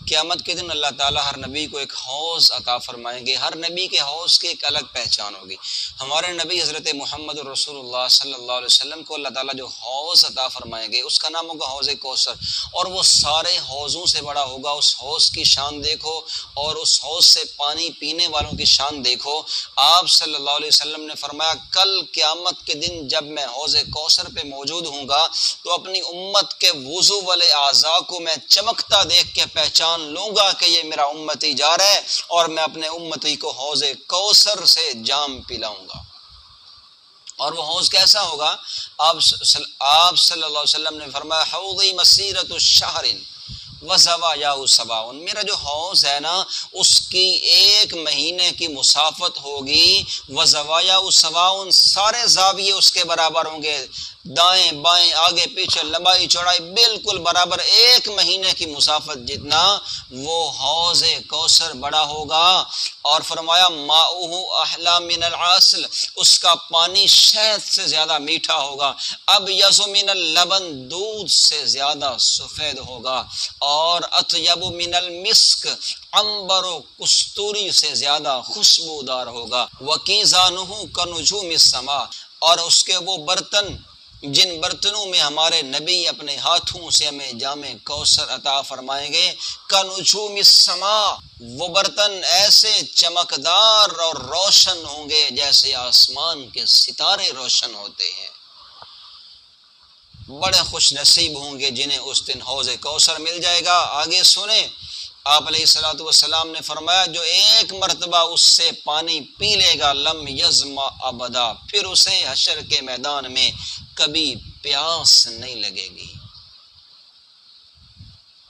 قیامت کے دن اللہ تعالیٰ ہر نبی کو ایک حوض عطا فرمائیں گے. ہر نبی کے حوض کی ایک الگ پہچان ہوگی. ہمارے نبی حضرت محمد رسول اللہ صلی اللہ علیہ وسلم کو اللہ تعالیٰ جو حوض عطا فرمائیں گے اس کا نام ہوگا حوض کوثر، اور وہ سارے حوضوں سے بڑا ہوگا. اس حوض کی شان دیکھو اور اس حوض سے پانی پینے والوں کی شان دیکھو. آپ صلی اللہ علیہ وسلم نے فرمایا کل قیامت کے دن جب میں حوض کوثر پہ موجود ہوں گا تو اپنی امت کے وضو والے اعضاء کو میں چمکتا دیکھ کے پہچان لوں گا کہ یہ میرا امتی جا رہا ہے، اور میں اپنے امتی کو حوض کوثر سے جام پلاؤں گا. اور وہ حوض کیسا ہوگا؟ آپ صلی اللہ علیہ وسلم نے فرمایا حوضی مسیرۃ الشہر وزوایاہ سبعون، میرا جو حوض ہے نا اس کی 1 مہینے کی مسافت ہوگی. وزوایاہ سبعون، سارے زاویے اس کے برابر ہوں گے، دائیں بائیں آگے پیچھے لمبائی چوڑائی بالکل برابر. 1 مہینے کی مسافت جتنا وہ حوض کوثر بڑا ہوگا. اور فرمایا ماؤہ احلی من العسل، اس کا پانی شہد سے زیادہ میٹھا ہوگا. ابیض من اللبن، دودھ سے زیادہ سفید ہوگا. اور اطیب من المسک، عنبر و کستوری سے زیادہ خوشبودار ہوگا. وکیزانہ کنجوم السماء، اور اس کے وہ برتن جن برتنوں میں ہمارے نبی اپنے ہاتھوں سے ہمیں جام کوثر عطا فرمائیں گے، کنجوم السماء، وہ برتن ایسے چمکدار اور روشن ہوں گے جیسے آسمان کے ستارے روشن ہوتے ہیں. بڑے خوش نصیب ہوں گے جنہیں اس دن حوض کوثر مل جائے گا. آگے سنیں، آپ علیہ الصلوۃ والسلام نے فرمایا جو 1 مرتبہ اس سے پانی پی لے گا لم یظمأ ابدا، پھر اسے حشر کے میدان میں کبھی پیاس نہیں لگے گی.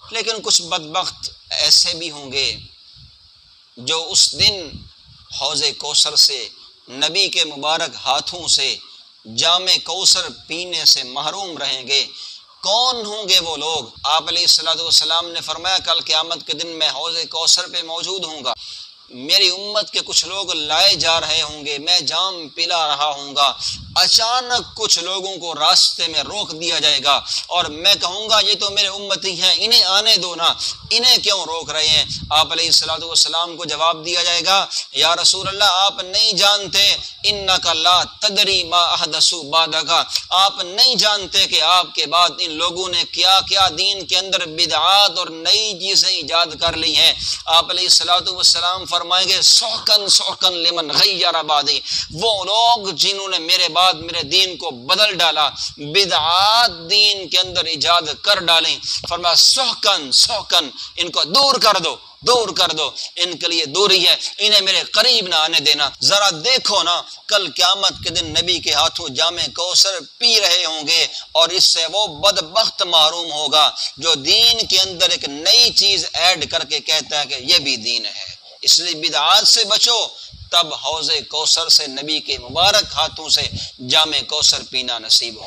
لیکن کچھ بدبخت ایسے بھی ہوں گے جو اس دن حوض کوثر سے نبی کے مبارک ہاتھوں سے جام کوثر پینے سے محروم رہیں گے. کون ہوں گے وہ لوگ؟ آپ علیہ الصلوۃ والسلام نے فرمایا کل قیامت کے دن میں حوض کوثر پہ موجود ہوں گا، میری امت کے کچھ لوگ لائے جا رہے ہوں گے، میں جام پلا رہا ہوں گا. اچانک کچھ لوگوں کو راستے میں روک دیا جائے گا اور میں کہوں گا یہ تو میرے امتی ہیں، انہیں آنے دو نا، انہیں کیوں روک رہے ہیں؟ آپ علیہ الصلوۃ والسلام کو جواب دیا جائے گا یا رسول اللہ آپ نہیں جانتے، انک لا تدری ما احدثوا بعدک، آپ نہیں جانتے کہ آپ کے بعد ان لوگوں نے کیا کیا دین کے اندر بدعات اور نئی چیزیں ایجاد کر لی ہیں. آپ علیہ الصلوۃ والسلام فرمائیں گے سحقن سحقن لمن غیر بعدی، وہ لوگ جنہوں نے میرے بعد میرے دین کو بدل ڈالا، بدعات دین کے اندر ایجاد کر ڈالیں. فرمایا سحقن سحقن، ان کو دور کر دو، دور کر دو، ان کے لیے دوری ہے، انہیں میرے قریب نہ آنے دینا. ذرا دیکھو نا کل قیامت کے دن نبی کے ہاتھوں جام کوثر پی رہے ہوں گے اور اس سے وہ بدبخت محروم ہوگا جو دین کے اندر ایک نئی چیز ایڈ کر کے کہتا ہے کہ یہ بھی دین ہے. اس لیے بدعات سے بچو، تب حوض کوثر سے نبی کے مبارک ہاتھوں سے جام کوثر پینا نصیب ہو.